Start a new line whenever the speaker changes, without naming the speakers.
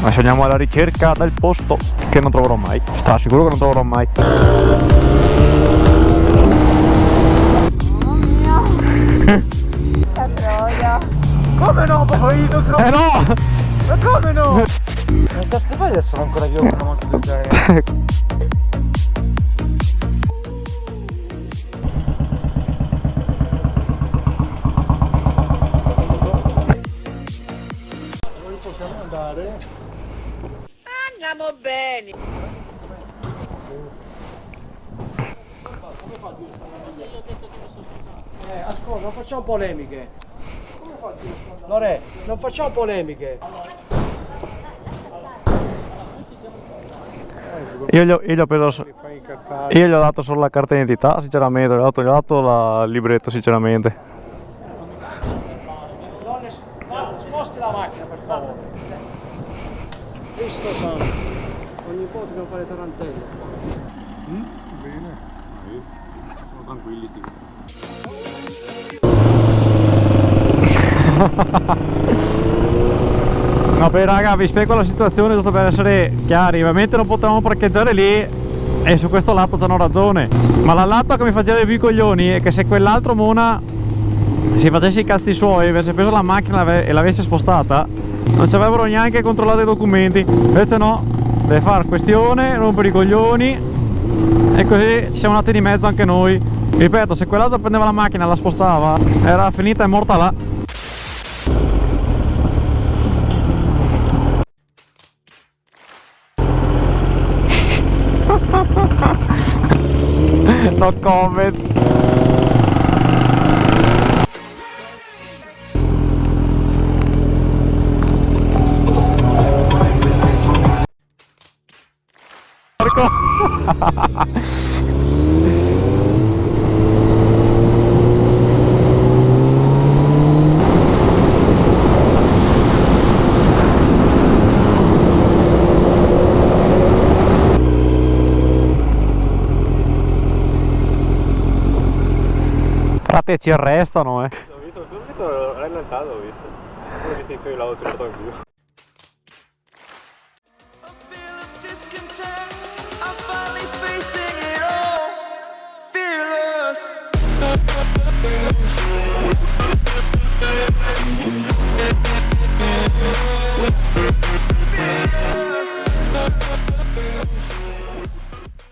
Adesso andiamo alla ricerca del posto che non troverò mai. Sta sicuro che non troverò mai.
Mamma mia. Che troia.
Come no? Poi no! Ma come no? Che cazzo fai adesso ancora io con una moto del genere? Noi possiamo andare?
Andiamo bene.
Ascolta, non facciamo polemiche. Lore, non facciamo polemiche.
Io gli ho preso. Io gli ho dato solo la carta d'identità, sinceramente. Gli ho dato il libretto, sinceramente.
Donne, sposti la macchina per favore. Cristo santo. Ogni volta dobbiamo fare tarantelle. Bene. Sono tranquilli sti.
Vabbè raga, vi spiego la situazione giusto per essere chiari. Ovviamente non potevamo parcheggiare lì e su questo lato hanno ragione, ma dal lato che mi faceva più i coglioni è che se quell'altro Mona si facesse i cazzi suoi, avesse preso la macchina e l'avesse spostata, non ci avrebbero neanche controllato i documenti. Invece no, deve fare questione, rompere i coglioni, e così ci siamo andati di mezzo anche noi. Ripeto, se quell'altro prendeva la macchina e la spostava, era finita e morta là. No comment. Porco. Frate, ci arrestano,
L'ho visto, l'ho rallentato, l'ho visto. Poi ho visto in fila, l'ho tirato anch'io.
Fearless.